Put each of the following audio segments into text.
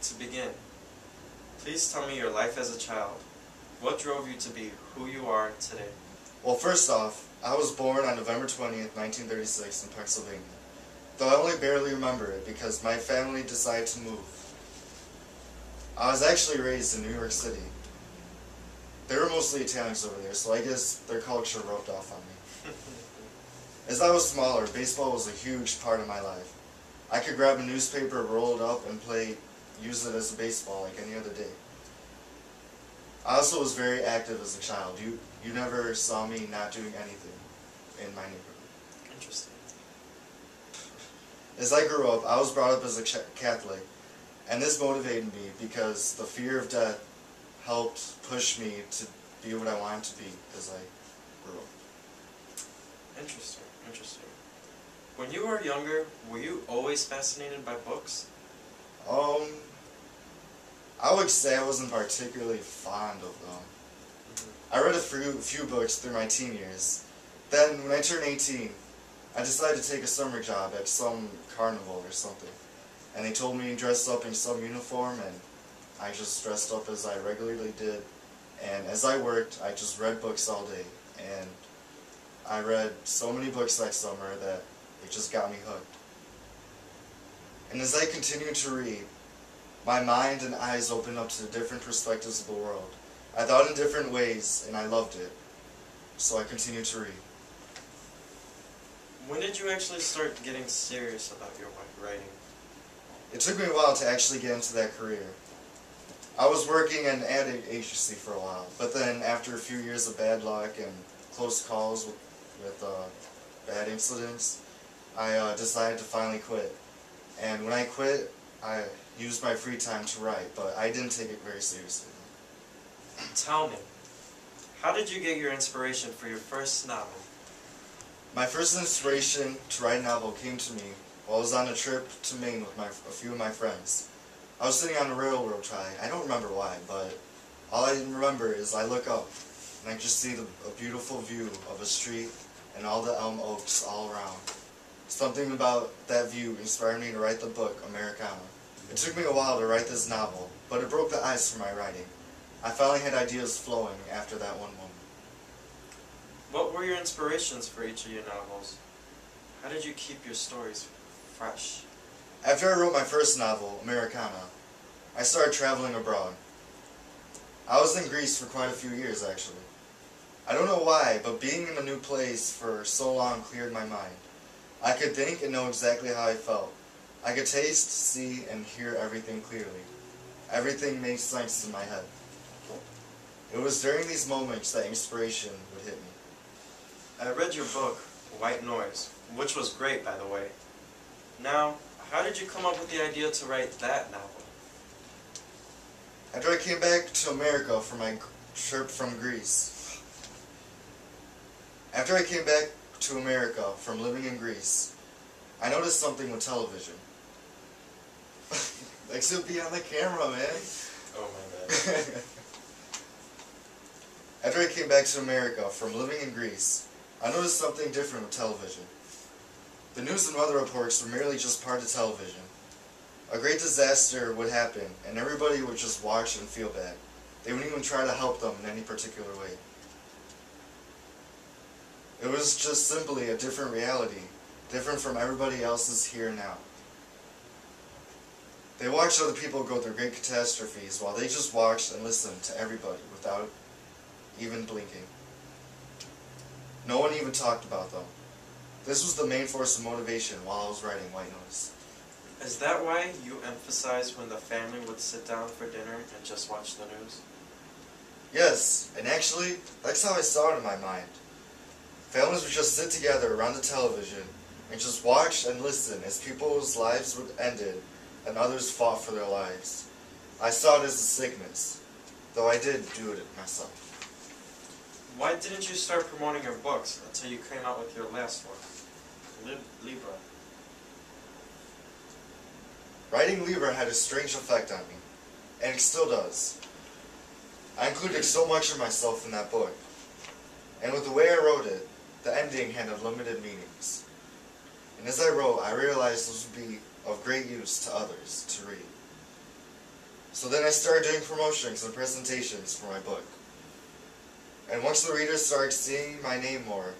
To begin, please tell me your life as a child. What drove you to be who you are today? Well, first off, I was born on November 20th, 1936 in Pennsylvania, though I only barely remember it because my family decided to move. I was actually raised in New York City. They were mostly Italians over there, so I guess their culture rubbed off on me. As I was smaller, baseball was a huge part of my life. I could grab a newspaper, roll it up, and use it as a baseball like any other day. I also was very active as a child. You never saw me not doing anything in my neighborhood. Interesting. As I grew up, I was brought up as a Catholic, and this motivated me because the fear of death helped push me to be what I wanted to be as I grew up. Interesting. When you were younger, were you always fascinated by books? I would say I wasn't particularly fond of them. I read a few books through my teen years. Then, when I turned 18, I decided to take a summer job at some carnival or something. And they told me to dress up in some uniform, and I just dressed up as I regularly did. And as I worked, I just read books all day. And I read so many books that summer that it just got me hooked. And as I continued to read, my mind and eyes opened up to the different perspectives of the world. I thought in different ways, and I loved it. So I continued to read. When did you actually start getting serious about your writing? It took me a while to actually get into that career. I was working in an ad agency for a while, but then after a few years of bad luck and close calls with bad incidents, I decided to finally quit. And when I quit, I used my free time to write, but I didn't take it very seriously. Tell me, how did you get your inspiration for your first novel? My first inspiration to write a novel came to me while I was on a trip to Maine with a few of my friends. I was sitting on a railroad track. I don't remember why, but all I remember is I look up and I just see a beautiful view of a street and all the elm oaks all around. Something about that view inspired me to write the book, Americana. It took me a while to write this novel, but it broke the ice for my writing. I finally had ideas flowing after that one moment. What were your inspirations for each of your novels? How did you keep your stories fresh? After I wrote my first novel, Americana, I started traveling abroad. I was in Greece for quite a few years, actually. I don't know why, but being in a new place for so long cleared my mind. I could think and know exactly how I felt. I could taste, see, and hear everything clearly. Everything made sense in my head. It was during these moments that inspiration would hit me. I read your book, White Noise, which was great, by the way. Now, how did you come up with the idea to write that novel? After I came back to America for my trip from Greece, After I came back to America from living in Greece, I noticed something with television. Thanks to be on the camera, man. Oh my bad. After I came back to America from living in Greece, I noticed something different with television. The news and weather reports were merely just part of television. A great disaster would happen, and everybody would just watch and feel bad. They wouldn't even try to help them in any particular way. It was just simply a different reality, different from everybody else's here and now. They watched other people go through great catastrophes while they just watched and listened to everybody without even blinking. No one even talked about them. This was the main force of motivation while I was writing White Noise. Is that why you emphasize when the family would sit down for dinner and just watch the news? Yes, and actually, that's how I saw it in my mind. Families would just sit together around the television and just watch and listen as people's lives would ended and others fought for their lives. I saw it as a sickness, though I did do it myself. Why didn't you start promoting your books until you came out with your last one, Libra? Writing Libra had a strange effect on me, and it still does. I included so much of myself in that book, and with the way I wrote it, the ending had unlimited meanings. And as I wrote, I realized this would be of great use to others to read. So then I started doing promotions and presentations for my book. And once the readers started seeing my name more,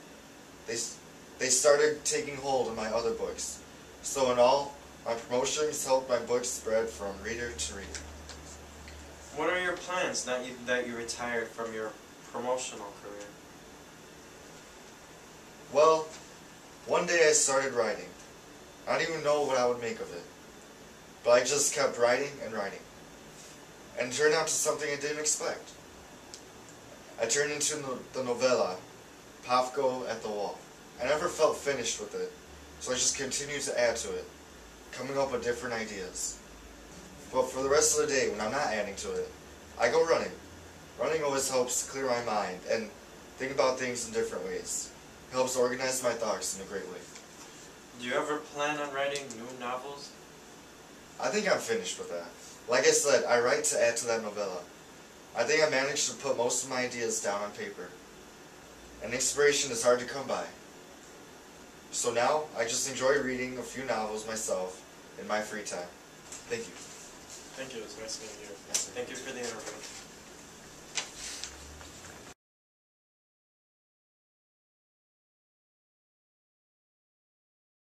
they started taking hold of my other books. So in all, my promotions helped my book spread from reader to reader. What are your plans now that you retired from your promotional career? Well, one day I started writing. I didn't even know what I would make of it. But I just kept writing and writing. And it turned out to something I didn't expect. I turned into the novella, Pavko at the Wall. I never felt finished with it, so I just continued to add to it, coming up with different ideas. But for the rest of the day, when I'm not adding to it, I go running. Running always helps clear my mind and think about things in different ways. It helps organize my thoughts in a great way. Do you ever plan on writing new novels? I think I'm finished with that. Like I said, I write to add to that novella. I think I managed to put most of my ideas down on paper. And inspiration is hard to come by. So now, I just enjoy reading a few novels myself in my free time. Thank you. Thank you. It was nice meeting you. Yes, sir. Thank you for the interview.